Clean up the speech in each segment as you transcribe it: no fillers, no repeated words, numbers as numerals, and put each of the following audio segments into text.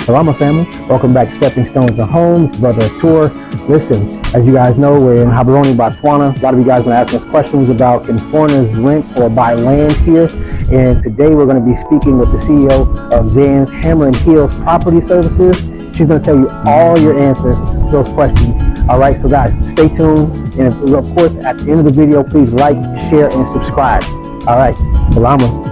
Salama family, welcome back to Stepping Stones to Homes, Brother Tour. Listen, as you guys know, we're in Gaborone, Botswana. A lot of you guys are going to ask us questions about can foreigners rent or buy land here. And today we're going to be speaking with the CEO of Zan's Hammer and Heels Property Services. She's going to tell you all your answers to those questions. All right, so guys, stay tuned. And of course, at the end of the video, please like, share, and subscribe. All right, Salama.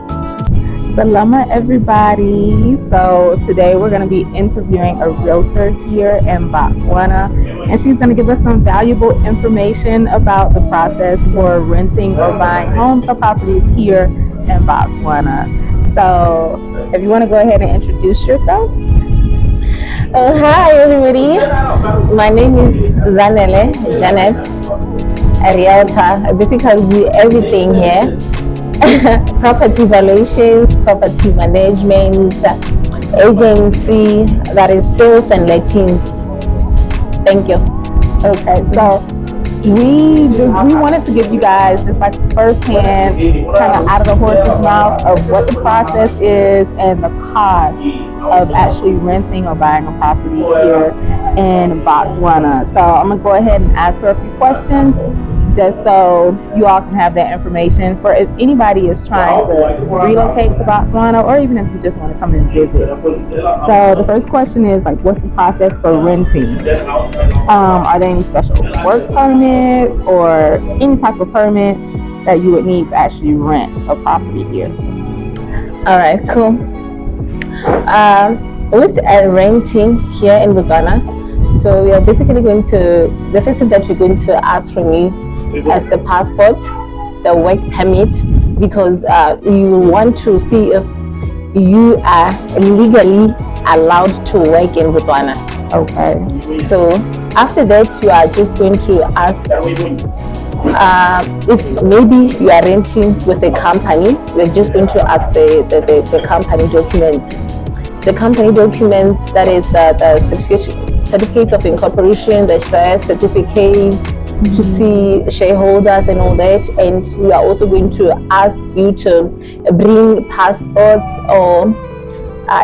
Salama everybody. So today we're going to be interviewing a realtor here in Botswana, and she's going to give us some valuable information about the process for renting or buying homes or properties here in Botswana. So if you want to go ahead and introduce yourself. Hi everybody, my name is Zanele, Janet, a realtor. I basically do everything here. Property valuations, property management, agency, that is sales and lettings. Thank you. Okay, so we wanted to give you guys just like firsthand, kind of out of the horse's mouth of what the process is and the cost of actually renting or buying a property here in Botswana. So I'm gonna go ahead and ask her a few questions, just so you all can have that information for if anybody is trying to relocate to Botswana, or even if you just want to come and visit. So the first question is, like, what's the process for renting? Are there any special work permits or any type of permits that you would need to actually rent a property here? All right, cool. With renting here in Botswana, so we are basically going to, the first thing that we're going to ask from you as the passport, the work permit, because you want to see if you are legally allowed to work in Botswana. Okay. So after that, you are just going to ask if maybe you are renting with a company. We're just going to ask the company documents. The company documents, that is the certificate of incorporation, the share certificate, to see shareholders and all that. And we are also going to ask you to bring passports or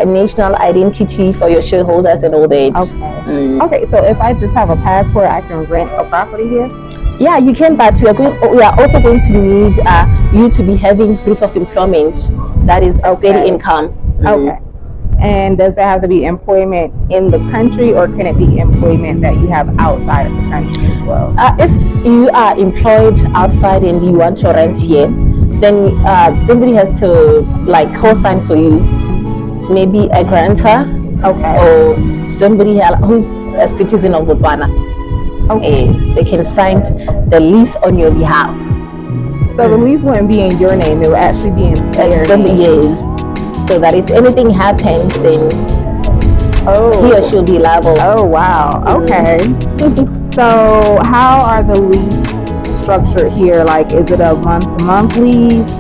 national identity for your shareholders and all that. Okay. Okay, so if I just have a passport, I can rent a property here? Yeah, you can, but we are also going to need you to be having proof of employment, that is steady income. Okay. And does that have to be employment in the country, or can it be employment that you have outside of the country as well? If you are employed outside and you want to rent here, then somebody has to like co-sign for you, maybe a grantor, okay, or somebody who's a citizen of Botswana. Okay, they can sign the lease on your behalf. So the lease wouldn't be in your name; it would actually be in their name. Yes. So that if anything happens, then he or she will be liable. Oh wow! Okay. So how are the lease structured here? Like, is it a month-to-month lease?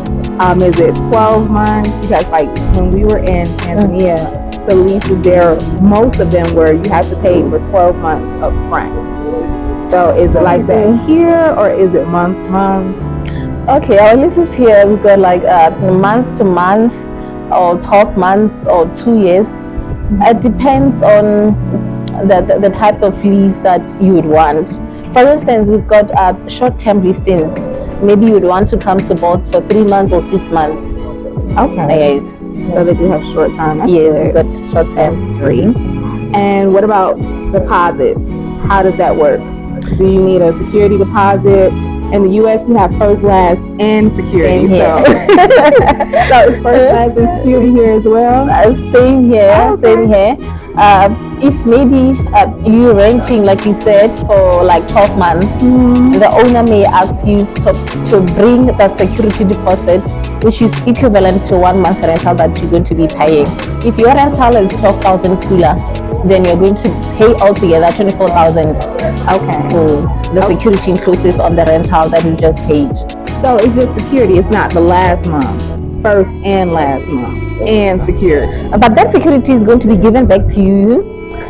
Is it 12 months? Because like when we were in Tanzania, the leases there, most of them were you have to pay for 12 months up front. So is it like that here, or is it month-to-month? Okay, our leases here, we've got like month-to-month, or 12 months, or 2 years. It depends on the type of lease that you would want. For instance, we've got short-term listings. Maybe you would want to come to both for 3 months or 6 months. Okay. Yes. So they do have short-term. Yes, we've got short-term. Free. And what about deposits? How does that work? Do you need a security deposit? In the U.S., we have first, last, and security. Same here. So it's first, last, and security here as well? Same here. Okay. Same here. If maybe you're renting, like you said, for like 12 months, the owner may ask you to bring the security deposit, which is equivalent to 1 month rental that you're going to be paying. If your rental is 12,000 kula, then you're going to pay altogether 24,000. Okay. The security inclusive on the rental that you just paid. So it's just security. It's not the last month, first and last month, and security. But that security is going to be given back to you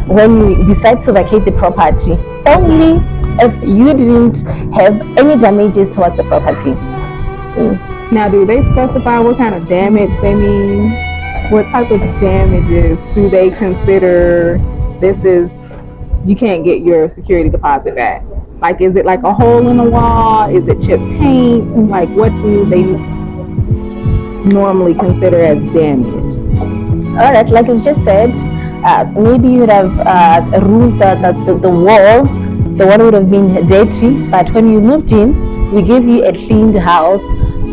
when you decide to vacate the property. Only if you didn't have any damages towards the property. Now, do they specify what kind of damage they mean? what type of damages do they consider you can't get your security deposit back? Like, is it like a hole in the wall? Is it chipped paint? Like, what do they normally consider as damage? All right, like you just said, maybe you would have ruined the wall. The wall would have been dirty, but when you moved in, we gave you a cleaned house.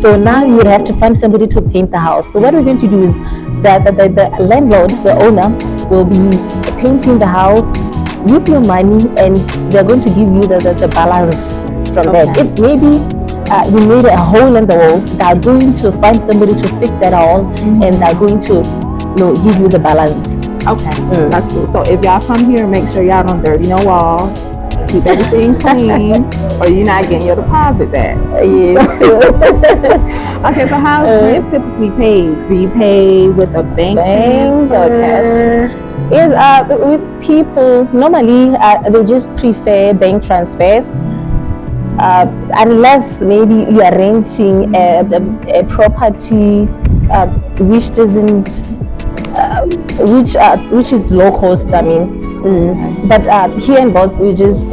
So now you would have to find somebody to paint the house. So what we're going to do is that the landlord, the owner, will be painting the house with your money, and they're going to give you the balance from that. If maybe you made a hole in the wall, they're going to find somebody to fix that hole, and they're going to give you the balance. Okay, that's cool. So if y'all come here, make sure y'all don't dirty no walls. Keep everything clean, or you're not getting your deposit back. Okay, so how is rent typically paid? Do you pay with a bank or cash? Yes, with people normally they just prefer bank transfers, unless maybe you are renting a property which doesn't, which is low cost. I mean. But here in Bots, we just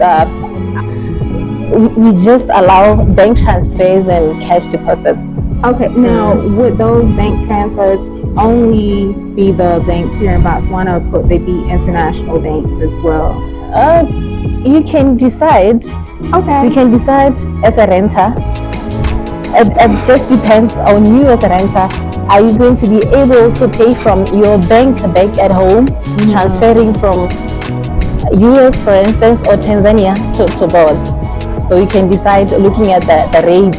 allow bank transfers and cash deposits. Okay, now would those bank transfers only be the banks here in Botswana, or could they be international banks as well? You can decide. Okay. You can decide as a renter. It just depends on you as a renter. Are you going to be able to pay from your bank at home, transferring from US, for instance, or Tanzania to Bots? So you can decide looking at the rates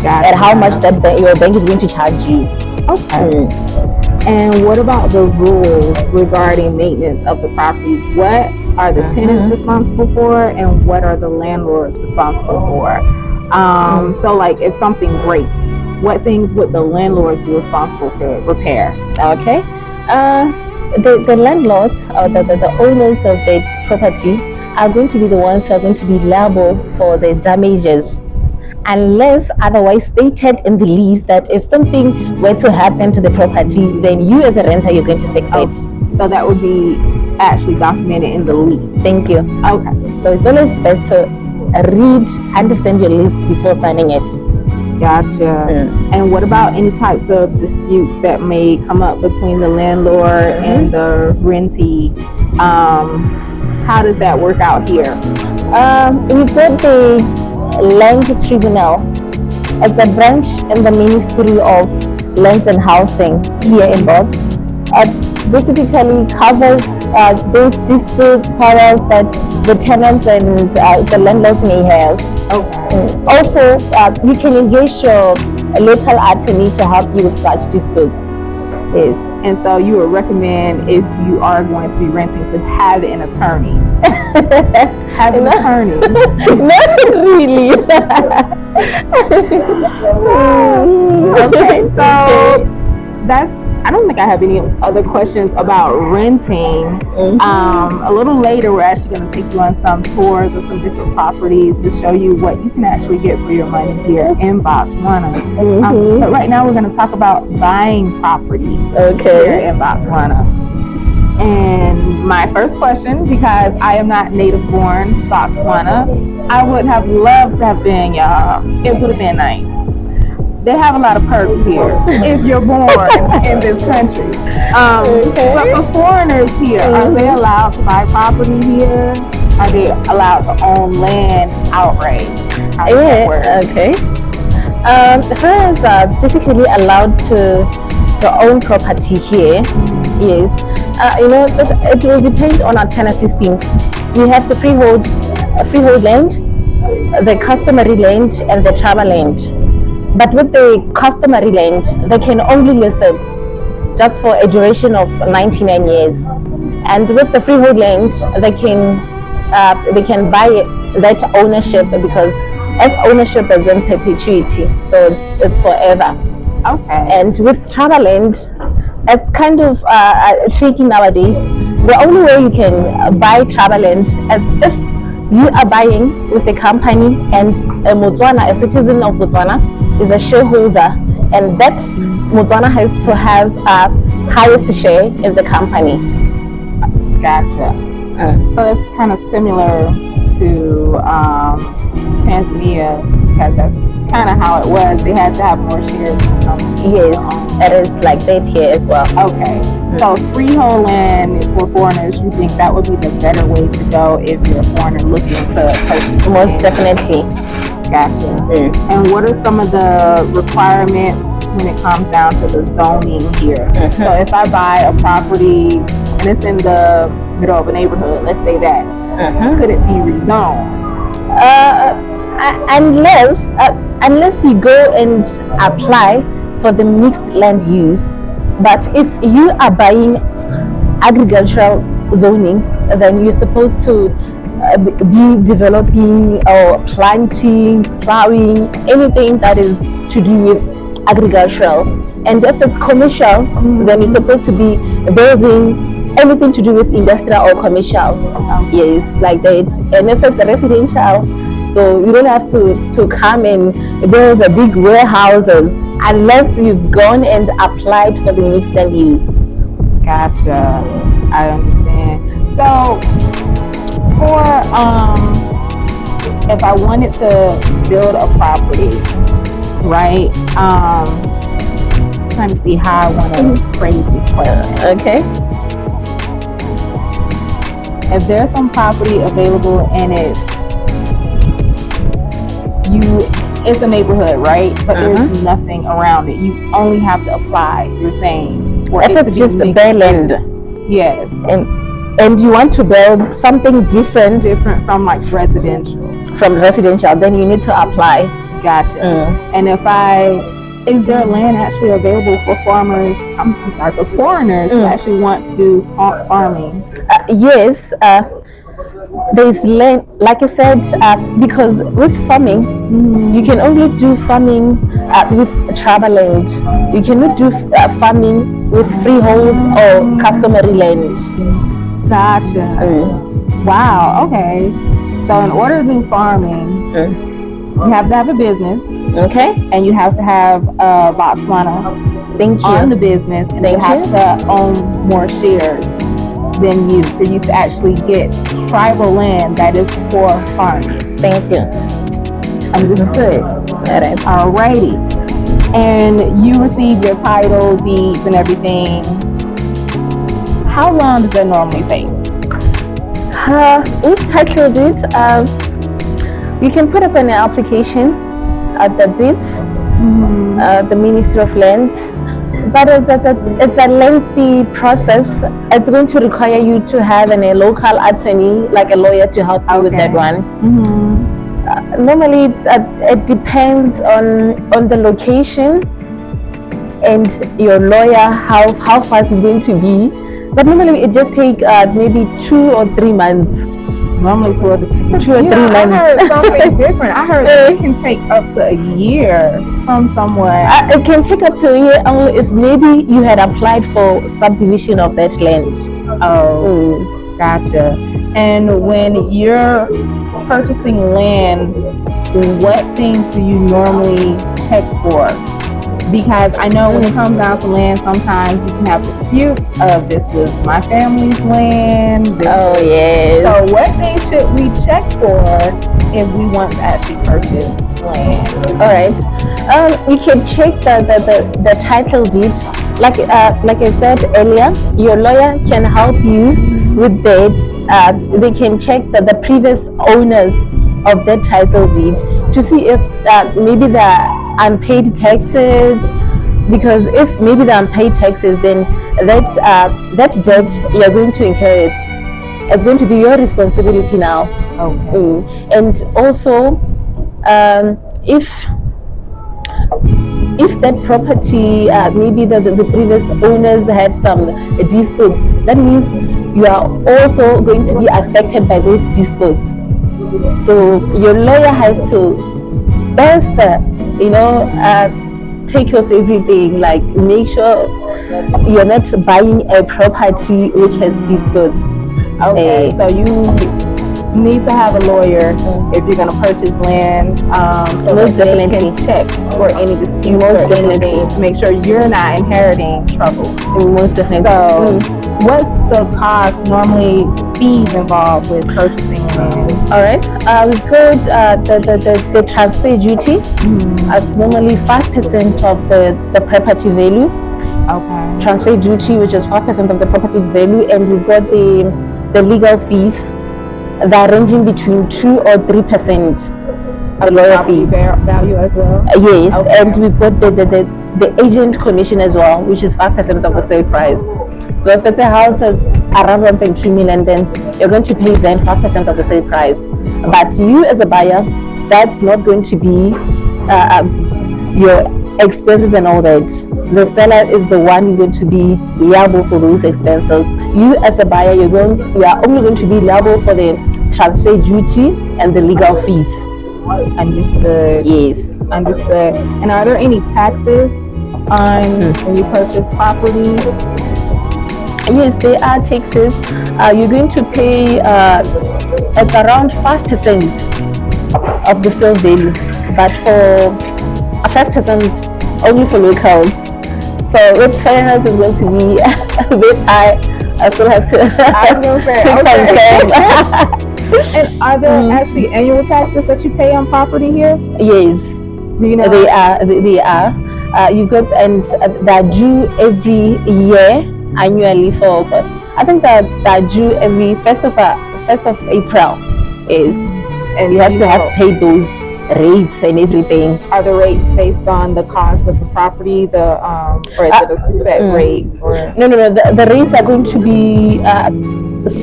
and how much your bank is going to charge you. Okay. And what about the rules regarding maintenance of the properties? What are the tenants responsible for, and what are the landlords responsible for? So like if something breaks, what things would the landlords be responsible to repair? Okay. The landlords or the owners of the property are going to be the ones who are going to be liable for the damages, unless otherwise stated in the lease that if something were to happen to the property, then you as a renter, you're going to fix it. So that would be actually documented in the lease. Thank you. Okay. So it's always best to read, understand your lease before signing it. Gotcha. And what about any types of disputes that may come up between the landlord and the rentee? How does that work out here? We've got the Land Tribunal. It's a branch in the Ministry of Lands and Housing here in Bots. This typically covers those disputes, quarrels that the tenants and the landlords may have. Also, you can engage your local attorney to help you with such disputes. Yes. And so you would recommend, if you are going to be renting, to have an attorney. Have an attorney. Not really. Okay, so I don't think I have any other questions about renting. A little later, we're actually going to take you on some tours of some different properties to show you what you can actually get for your money here in Botswana. But right now, we're going to talk about buying property here in Botswana. And my first question, because I am not native born Botswana, I would have loved to have been y'all. It would have been nice. They have a lot of perks here if you're born in this country. But for foreigners here, are they allowed to buy property here? Are they allowed to own land outright? Okay. Foreigners are basically allowed to own property here. Yes. It will depend on our tenant systems. We have the freehold land, the customary land, and the travel land. But with the customary land, they can only list it just for a duration of 99 years. And with the freehold land, they can buy that ownership, because as ownership is in perpetuity, so it's forever. Okay. And with travel land, it's kind of tricky nowadays. The only way you can buy travel land is if you are buying with a company and a Botswana, a citizen of Botswana, is a shareholder, and that Botswana has to have highest share in the company. Gotcha. So it's kind of similar to Tanzania, because that's kind of how it was. They had to have more shares. Yes, it is like that here as well. Okay. So freehold land for foreigners, you think that would be the better way to go if you're a foreigner looking to purchase? Most definitely. Gotcha. And what are some of the requirements when it comes down to the zoning here? So if I buy a property and it's in the middle of a neighborhood, let's say that, could it be rezoned? Unless you go and apply for the mixed land use. But if you are buying agricultural zoning, then you're supposed to be developing or planting, plowing, anything that is to do with agricultural. And if it's commercial, then you're supposed to be building anything to do with industrial or commercial. Yes, like that. And if it's residential, so you don't have to come and build a big warehouses unless you've gone and applied for the mixed land use. Gotcha. I understand. So for if I wanted to build a property, right? Trying to see how I want to phrase this question. Okay. If there's some property available and it's a neighborhood, right? But there's nothing around it. You only have to apply. You're saying for if it it's to just be bare land. Yes. And you want to build something different from like residential. From residential, then you need to apply. Gotcha. And is there land actually available for farmers? I'm sorry, for foreigners who actually want to do farming? Yes. There's land, like I said, because with farming, you can only do farming with tribal land. You cannot do farming with freehold or customary land. Gotcha. Wow. Okay. So in order to do farming, you have to have a business. Okay. And you have to have Botswana on the business, and you have to own more shares than you for you to actually get tribal land that is for farming. Thank you. Understood. Alrighty. And you receive your title, deeds, and everything. How long does that normally take? With title deed, you can put up an application at the deeds, the Ministry of Lands. But it's a lengthy process. It's going to require you to have a local attorney, like a lawyer, to help you with that one. Normally, it depends on the location and your lawyer, how fast it's going to be. But normally, it just takes maybe 2 or 3 months. Normally 2 or 3 months. I heard something different. I heard it can take up to a year from somewhere. It can take up to a year only if maybe you had applied for subdivision of that land. Oh, gotcha. And when you're purchasing land, what things do you normally check for? Because I know when it comes down to land, sometimes you can have disputes of this was my family's land. Yes. So what things should we check for if we want to actually purchase land? All right. You can check the title deed. Like I said earlier, your lawyer can help you with that. They can check the previous owners of that title deed to see if maybe the unpaid taxes, because if maybe the unpaid taxes, then that debt you're going to incur it's going to be your responsibility now. Okay. And also if that property maybe the previous owners had some disputes, that means you are also going to be affected by those disputes. So your lawyer has to first take off everything, like make sure you're not buying a property which has disputes. Okay, so need to have a lawyer if you're going to purchase land, so Most that they definitely. can check for any disputes Most or definitely. anything to make sure you're not inheriting trouble. Most definitely. So, what's the cost normally, fees involved with purchasing land? All right. We've got the transfer duty. It's normally 5% of the property value. Okay. Transfer duty, which is 5% of the property value, and we've got the legal fees that are ranging between 2 or 3%. The lawyer Property fees. value as well. Yes, Okay. and we've got the agent commission as well, which is 5% of the sale price. So if it's a house that's around 1.2 million, then you're going to pay then 5% of the sale price. But you as a buyer, that's not going to be your expenses and all that. The seller is the one who's going to be liable for those expenses. You as a buyer, you are only going to be liable for the transfer duty and the legal fees. Understood. Yes. Understood. And are there any taxes on when you purchase property? Yes, there are taxes. You're going to pay at around 5% of the sale value, but for 5% only for locals. So with foreigners is going to be a bit high. I still have to I was gonna say, confirm. And are there actually annual taxes that you pay on property here? Yes, Do you know? they are. They are. You got, and they're due every year annually for I think that they're due every first of April. Is, and you have to have paid those rates and everything. Are the rates based on the cost of the property, or is it a set rate? Or No. The rates are going to be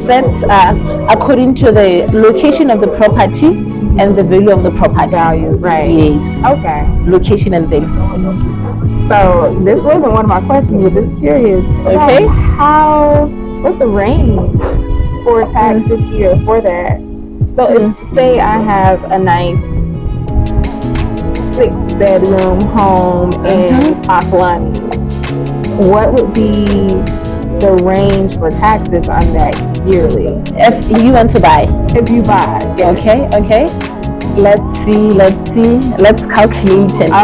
set according to the location of the property and the value of the property. value, right? Yes, Okay. location and thing. So this wasn't one of my questions, but just curious. Okay. What's the range for taxes here for that? So if, say I have a nice 6-bedroom home in Botswana, what would be the range for taxes on that yearly? If you want to buy, If you buy, yeah. okay. Let's see. Let's calculate and see.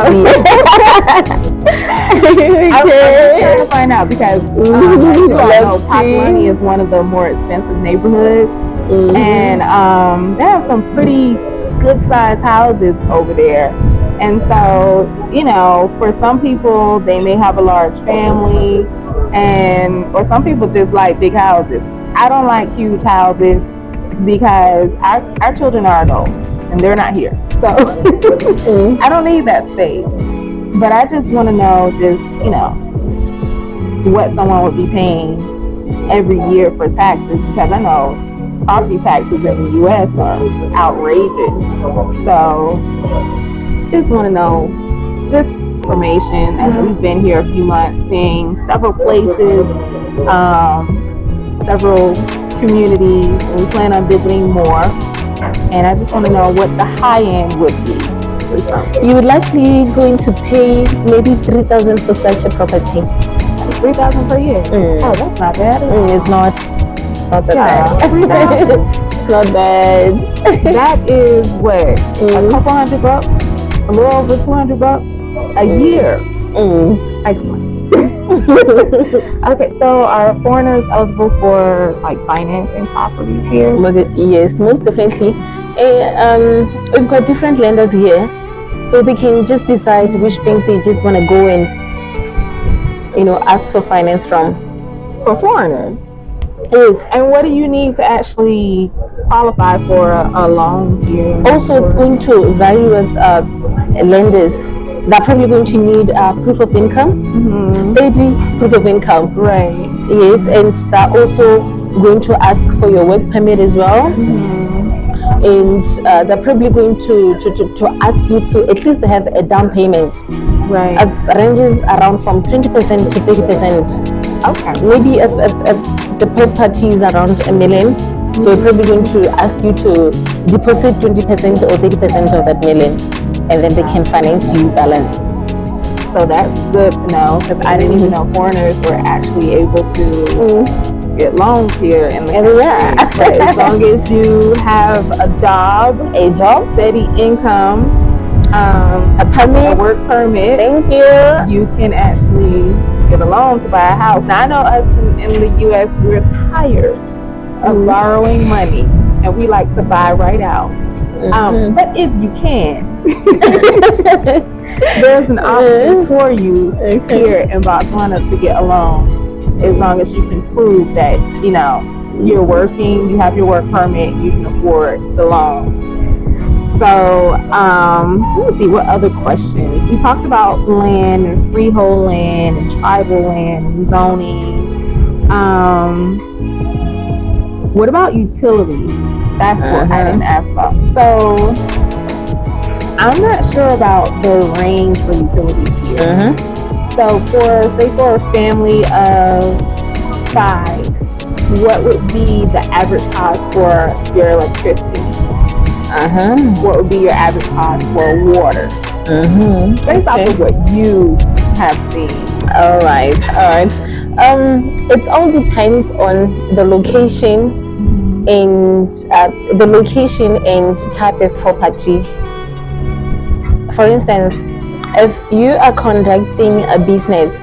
I'm just trying to find out because you all know Let's Botswana is one of the more expensive neighborhoods, and there are some pretty good-sized houses over there. And so, for some people, they may have a large family, or some people just like big houses. I don't like huge houses because our children are adults and they're not here. So I don't need that space. But I just want to know what someone would be paying every year for taxes, because I know property taxes in the U.S. are outrageous. So just want to know this information, as we've been here a few months, seeing several places, several communities, and we plan on visiting more. And I just want to know what the high end would be. You would likely going to pay maybe 3,000 for such a property. 3,000 per year. Oh, that's not bad. It's not that bad. 3,000. It's not bad. That is what, a couple $100, a little over $200 a year. Excellent. Okay, so are foreigners eligible for financing properties here? Yes, most definitely. We've got different lenders here, so they can just decide which bank they just want to go and ask for finance from. For foreigners? Yes. And what do you need to actually qualify for a loan here? Also, it's going to vary with lenders. They're probably going to need proof of income, steady proof of income. Right. Yes, and they're also going to ask for your work permit as well. And they're probably going to ask you to at least have a down payment. Right. It ranges around from 20% to 30%. Okay. Maybe if the property is around $1 million, so we're probably going to ask you to deposit 20% or 30% of that million, and then they can finance you balance. So that's good to know, because I didn't even know foreigners were actually able to get loans here in the country. Yeah. But as long as you have a job, steady income, a work permit, thank you, you can actually get a loan to buy a house. Now I know us in the U.S. we're tired of borrowing money, and we like to buy right out. But if you can, there's an option for you here in Botswana to get a loan, as long as you can prove that you're working, you have your work permit, you can afford the loan. So let me see, what other questions? We talked about land and freehold land and tribal land and zoning. What about utilities? That's what I didn't ask about. So I'm not sure about the range for utilities here. So for a family of 5, what would be the average cost for your electricity? What would be your average cost for water? Based off of what you have seen. All right. It all depends on the location and type of property. For instance, if you are conducting a business,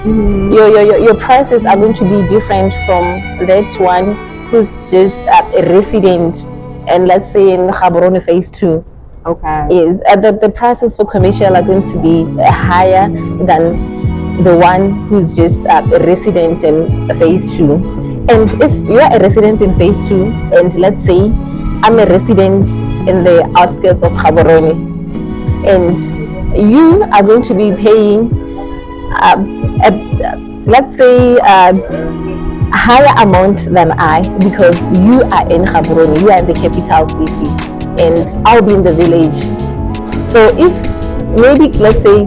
your prices are going to be different from that one who's just a resident, and let's say in Gaborone phase 2. Is the prices for commercial are going to be higher than the one who's just a resident in phase 2. And if you are a resident in phase 2, and let's say I'm a resident in the outskirts of Gaborone, and you are going to be paying, let's say, a higher amount than I, because you are in Gaborone, you are in the capital city, and I'll be in the village. So if maybe, let's say,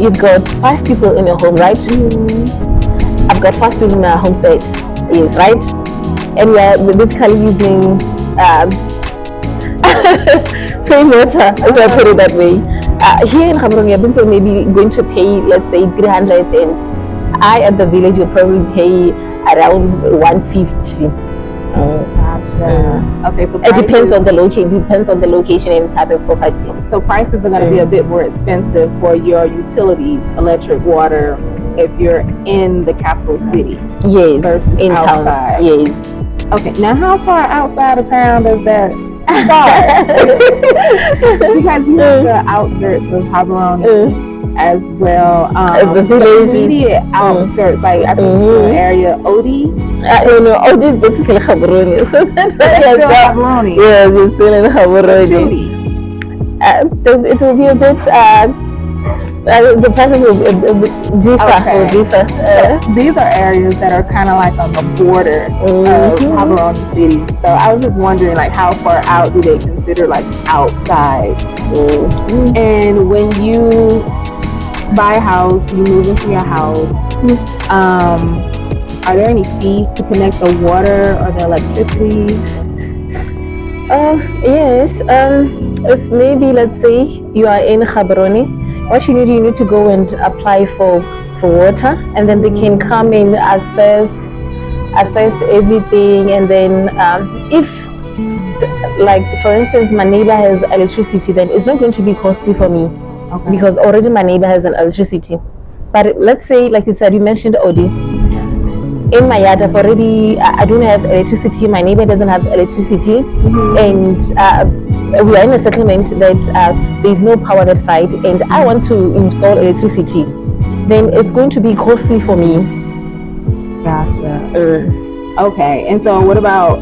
you've got 5 people in your home, right? I've got 5 people in my homestead, yes, right? And we're basically using same water, if I put it that way. Here in Gaborone, you're maybe going to pay, let's say, 300, and I at the village will probably pay around 150. Okay, so it depends on the location and type of property. So prices are going to be a bit more expensive for your utilities, electric, water, if you're in the capital city. Yes, versus in outside. town. Yes. Okay, now how far outside of town does that start? Because you have the outskirts of Gaborone as well. The village, immediate outskirts, like I think the area Odi. Odi is basically Gaborone. So that's Gaborone. Yeah, we're still in Gaborone. It will be a bit. The prices will differ. So these are areas that are kind of like on the border of Gaborone City. So I was just wondering, like, how far out do they consider like outside? And when you buy a house, you move into your house. Are there any fees to connect the water or the electricity? Yes. If maybe, let's say, you are in Gaborone, what you need to go and apply for water, and then they can come and assess everything. And then if, like, for instance, my neighbor has electricity, then it's not going to be costly for me, because already my neighbor has an electricity. But let's say, like you said, you mentioned Odi. In my yard, I don't have electricity. My neighbor doesn't have electricity, and we are in a settlement that there is no power that side, and I want to install electricity. Then it's going to be costly for me. Gotcha. Okay, and so what about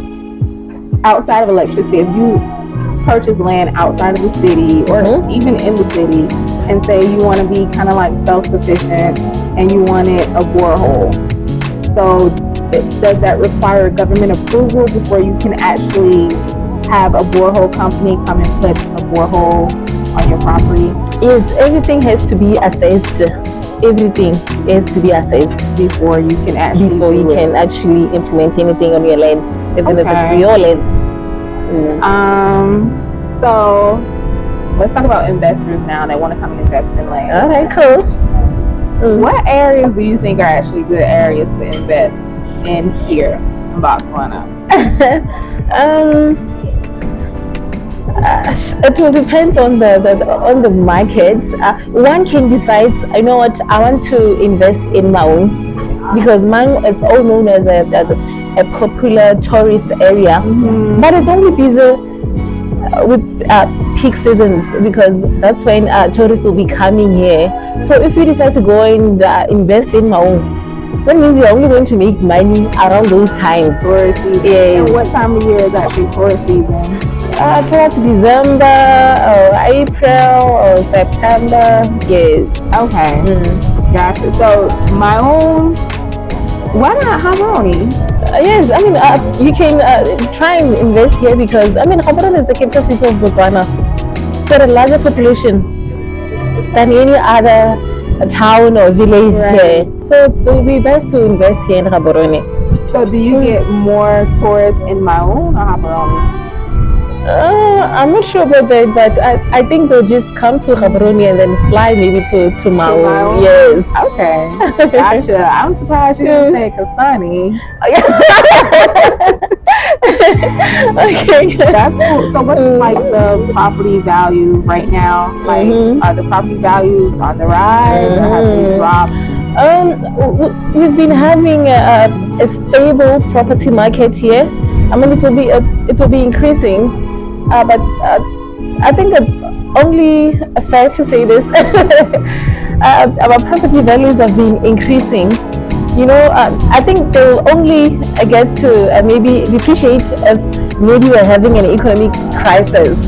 outside of electricity? If you purchase land outside of the city, or even in the city, and say you want to be kind of like self-sufficient, and you wanted a borehole. So does that require government approval before you can actually have a borehole company come and put a borehole on your property? Yes, everything has to be assessed. Everything has to be assessed before you can actually implement anything on your land, even if it's your land. So let's talk about investors now that want to come and invest in land. All right, cool. What areas do you think are actually good areas to invest in here? in Botswana? It will depend on the market. One can decide, you know what, I want to invest in Maun because Maun is all known as a popular tourist area, but it's only busy with peak seasons because that's when tourists will be coming here. So if you decide to go and invest in Maun, that means you're only going to make money around those times. Tourist season. Yes. And what time of year is actually tourist season? Towards December or April or September. Yes. Okay. Gotcha. So my own. Why not Gaborone? Yes, I mean you can try and invest here because I mean Gaborone is the capital city of Botswana. It's got a larger population than any other town or village here. So it will be best to invest here in Gaborone. So do you get more tourists in Maun or Gaborone? I'm not sure about that, but I think they'll just come to Gaborone and then fly maybe to Maun. Yes. Okay. Gotcha. I'm surprised you didn't say Kasani. Okay. That's cool. So what's like the property value right now? Like, are the property values on the rise or have they dropped? We've been having a stable property market here. I mean, it will be increasing. But I think it's only fair to say this. Our property values have been increasing. You know, I think they'll only get to maybe depreciate if maybe we're having an economic crisis.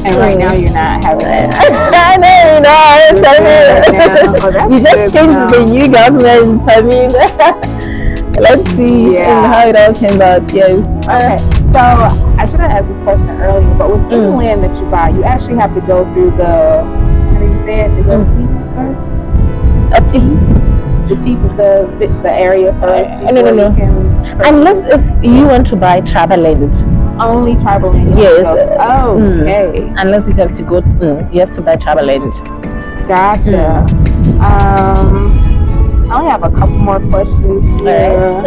And right now you're not having it. I know. We just changed the new government. I mean, let's see how it all turns out. Yes. Okay. So I should have asked this question earlier, but with any land that you buy, you actually have to go through the, how do you say it? The chief of the area first. No. Unless if you want to buy tribal land. Only tribal land. Yes. Okay. Unless you have to go, you have to buy tribal land. Gotcha. I only have a couple more questions here.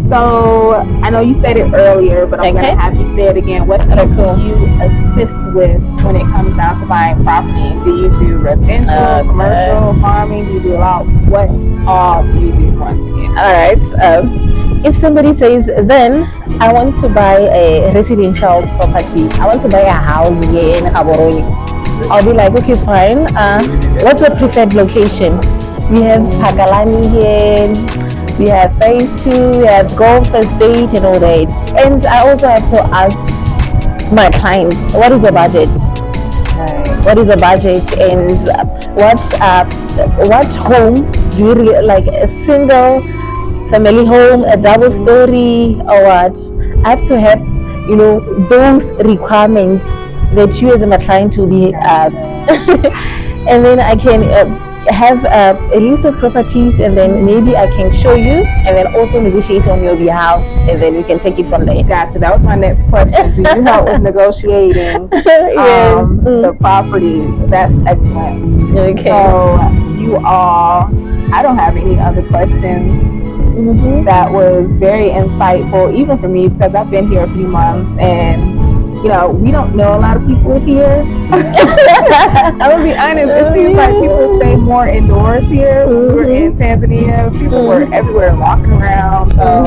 So I know you said it earlier, but I'm gonna have you say it again. What do you assist with when it comes down to buying property? Do you do residential, commercial, farming? Do you do a lot? What all do you do once again? All right. If somebody says, then I want to buy a residential property, I want to buy a house here in Gaborone, I'll be like, okay, fine. What's your preferred location? We have Pagalani here. We have phase 2, we have golf estate and all that. And I also have to ask my client, what is your budget? What is your budget? And what home do you really like? A single family home, a double story, or what? I have to have, you know, those requirements that you as my client will be and then I can have a list of properties, and then maybe I can show you and then also negotiate on your behalf, and then we can take it from there. Gotcha. That was my next question. Do you help with negotiating the properties? That's excellent. Okay. So you all, I don't have any other questions. That was very insightful, even for me, because I've been here a few months and you know, we don't know a lot of people here. I'm gonna be honest, it seems like people stay more indoors here. When we were in Tanzania, people were everywhere walking around. So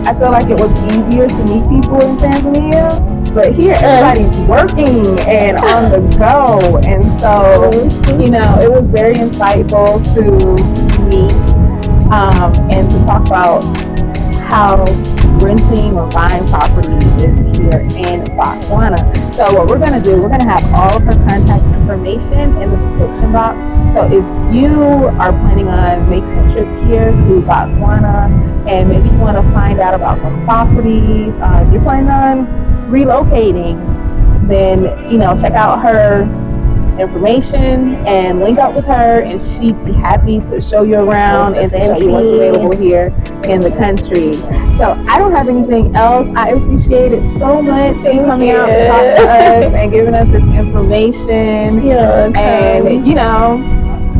I feel like it was easier to meet people in Tanzania. But here everybody's working and on the go. And so, you know, it was very insightful to meet and to talk about how renting or buying property is here in Botswana. So what we're going to do, we're going to have all of her contact information in the description box. So if you are planning on making a trip here to Botswana and maybe you want to find out about some properties, if you're planning on relocating, then, you know, check out her information and link up with her, and she'd be happy to show you around and then show you what's available here in the country. So I don't have anything else. I appreciate it so much you coming out to talk to us and giving us this information. And you know,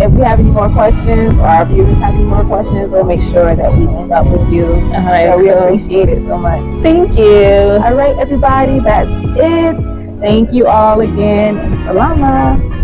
if we have any more questions, or our viewers have any more questions, we'll make sure that we link up with you. All right, So we cool. appreciate it so much. Thank you. All right, everybody, that's it. Thank you all again, and salama.